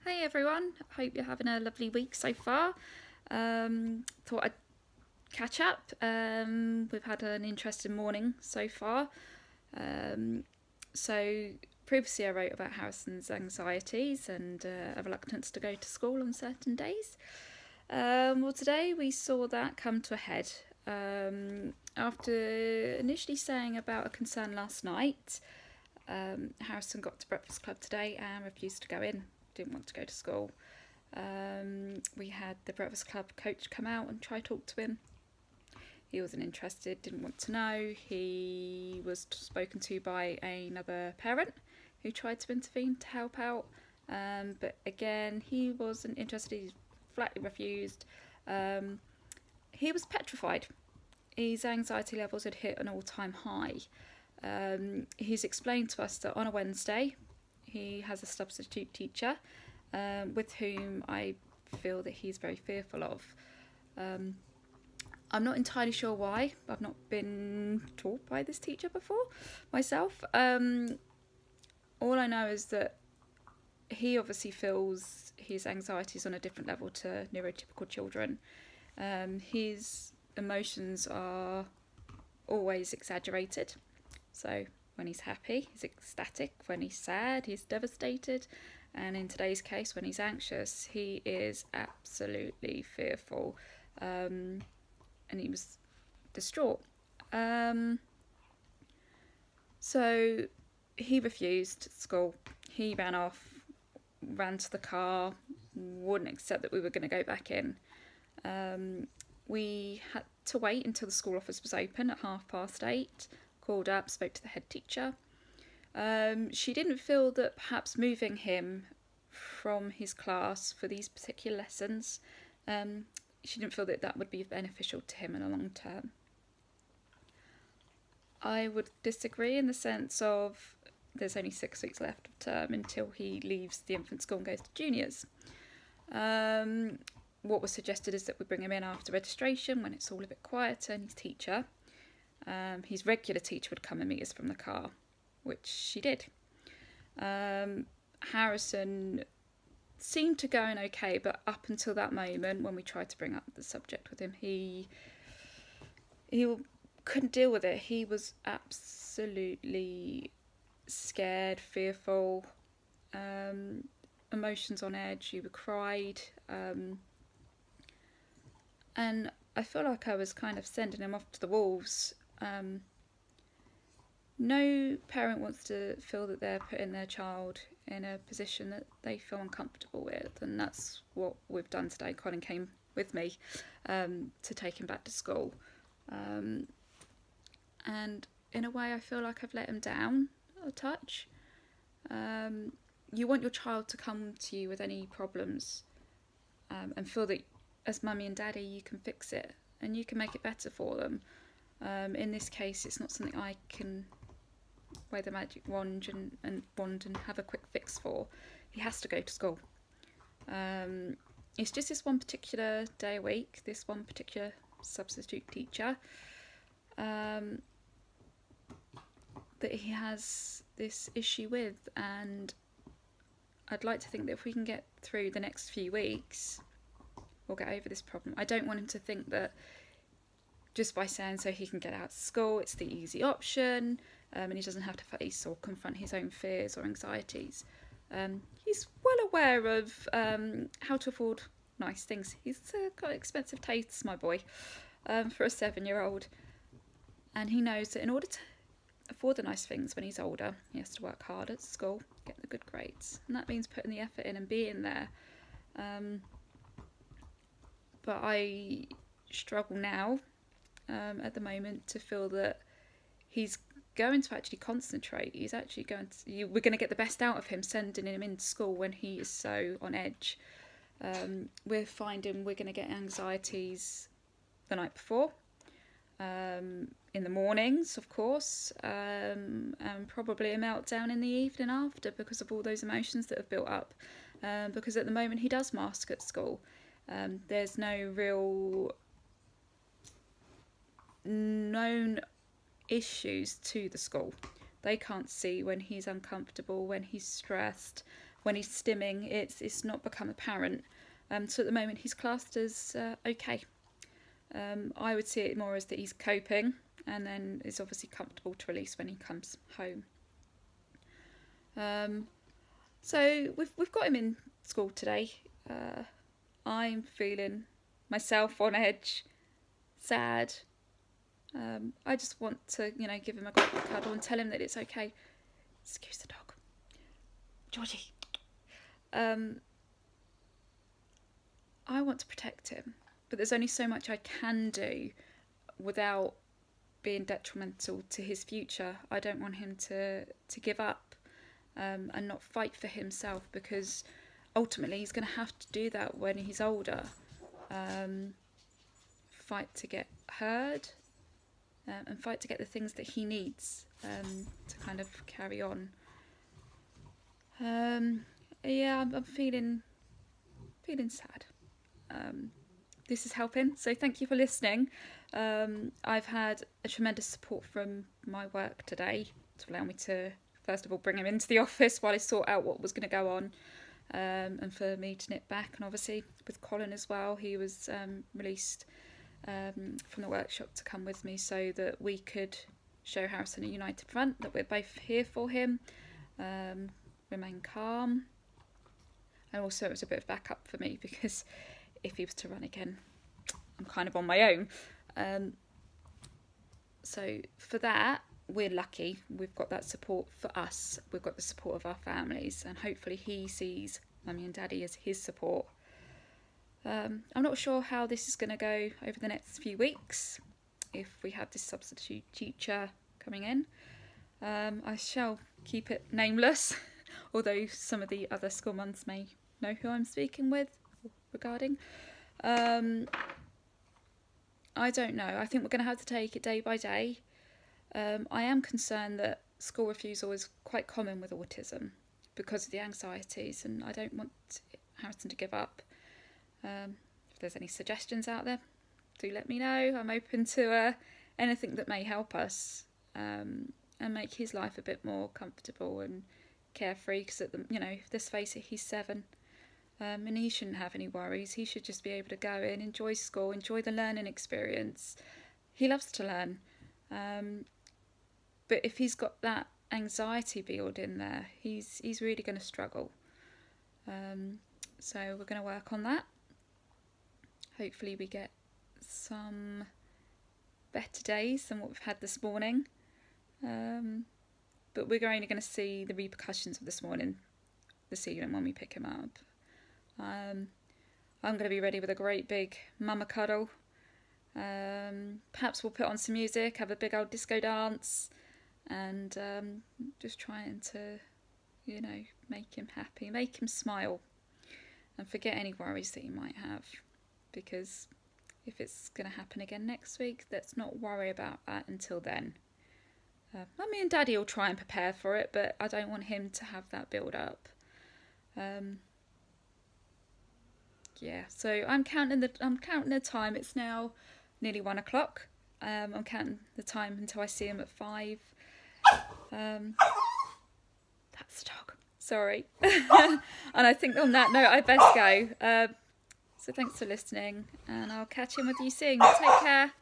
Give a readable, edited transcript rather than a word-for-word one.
Hey everyone, hope you're having a lovely week so far. Thought I'd catch up. We've had an interesting morning so far. So previously I wrote about Harrison's anxieties and a reluctance to go to school on certain days. Well, today we saw that come to a head. After initially saying about a concern last night, Harrison got to Breakfast Club today and refused to go in, didn't want to go to school. We had the Breakfast Club coach come out and try to talk to him. He wasn't interested, didn't want to know. He was spoken to by another parent who tried to intervene to help out. But again, he wasn't interested, he flatly refused. He was petrified. His anxiety levels had hit an all-time high. He's explained to us that on a Wednesday he has a substitute teacher with whom I feel that he's very fearful of. I'm not entirely sure why. I've not been taught by this teacher before myself. All I know is that he obviously feels his anxieties on a different level to neurotypical children. His emotions are always exaggerated. So when he's happy, he's ecstatic. When he's sad, he's devastated. And in today's case, when he's anxious, he is absolutely fearful. And he was distraught. So he refused school. He ran off, ran to the car, wouldn't accept that we were going to go back in. We had to wait until the school office was open at 8:30. Called up, spoke to the head teacher. She didn't feel that perhaps moving him from his class for these particular lessons, she didn't feel that that would be beneficial to him in the long term. I would disagree in the sense of there's only 6 weeks left of term until he leaves the infant school and goes to juniors. What was suggested is that we bring him in after registration when it's all a bit quieter, and his teacher, his regular teacher, would come and meet us from the car, which she did. Harrison seemed to go in okay, but up until that moment when we tried to bring up the subject with him, he couldn't deal with it. He was absolutely scared, fearful, emotions on edge. He cried, and I feel like I was kind of sending him off to the wolves. No parent wants to feel that they're putting their child in a position that they feel uncomfortable with, and that's what we've done today. Colin came with me to take him back to school, and in a way I feel like I've let him down a touch. You want your child to come to you with any problems and feel that as mummy and daddy you can fix it and you can make it better for them. In this case, it's not something I can wave the magic wand and have a quick fix for. He has to go to school. It's just this one particular day a week, this one particular substitute teacher, that he has this issue with, and I'd like to think that if we can get through the next few weeks, we'll get over this problem. I don't want him to think that just by saying so he can get out of school, it's the easy option, and he doesn't have to face or confront his own fears or anxieties. He's well aware of how to afford nice things. He's got expensive tastes, my boy, for a 7-year-old. And he knows that in order to afford the nice things when he's older, he has to work hard at school, get the good grades. And that means putting the effort in and being there. But I struggle now, at the moment, to feel that he's going to actually concentrate. He's actually going to, we're going to get the best out of him sending him into school when he is so on edge. We're finding we're going to get anxieties the night before, in the mornings, of course, and probably a meltdown in the evening after because of all those emotions that have built up. Because at the moment he does mask at school. There's no real known issues to the school. They can't see when he's uncomfortable, when he's stressed, when he's stimming, it's not become apparent. So at the moment he's classed as okay. I would see it more as that he's coping, and then is obviously comfortable to release when he comes home. So we've got him in school today. I'm feeling myself on edge, sad. I just want to, give him a great cuddle and tell him that it's okay. Excuse the dog. Georgie. I want to protect him, but there's only so much I can do without being detrimental to his future. I don't want him to give up and not fight for himself, because ultimately he's going to have to do that when he's older. Fight to get heard, and fight to get the things that he needs to kind of carry on. Yeah, I'm feeling sad. This is helping, so thank you for listening. I've had a tremendous support from my work today to allow me to, first of all, bring him into the office while I sort out what was going to go on, and for me to nip back. And obviously with Colin as well, he was released from the workshop to come with me so that we could show Harrison a united front, that we're both here for him, remain calm. And also it was a bit of backup for me, because if he was to run again, I'm kind of on my own. So for that, we're lucky. We've got that support for us. We've got the support of our families, and hopefully he sees Mummy and Daddy as his support. I'm not sure how this is going to go over the next few weeks, if we have this substitute teacher coming in. I shall keep it nameless, although some of the other school mums may know who I'm speaking with regarding. I don't know. I think we're going to have to take it day by day. I am concerned that school refusal is quite common with autism because of the anxieties, and I don't want Harrison to give up. If there's any suggestions out there, do let me know. I'm open to anything that may help us and make his life a bit more comfortable and carefree, because let's face it, he's 7. And he shouldn't have any worries. He should just be able to go in, enjoy school, enjoy the learning experience. He loves to learn. But if he's got that anxiety build in there, he's really going to struggle. So we're going to work on that. Hopefully we get some better days than what we've had this morning. But we're only going to see the repercussions of this morning this evening when we pick him up. I'm going to be ready with a great big mama cuddle. Perhaps we'll put on some music, have a big old disco dance, and just trying to, make him happy, make him smile, and forget any worries that he might have. Because if it's going to happen again next week, let's not worry about that until then. Mummy and Daddy will try and prepare for it, but I don't want him to have that build up. Yeah, so I'm counting the time. It's now nearly 1 o'clock. I'm counting the time until I see him at 5. That's the dog. Sorry. And I think on that note, I best go. So thanks for listening, and I'll catch in with you soon. Take care.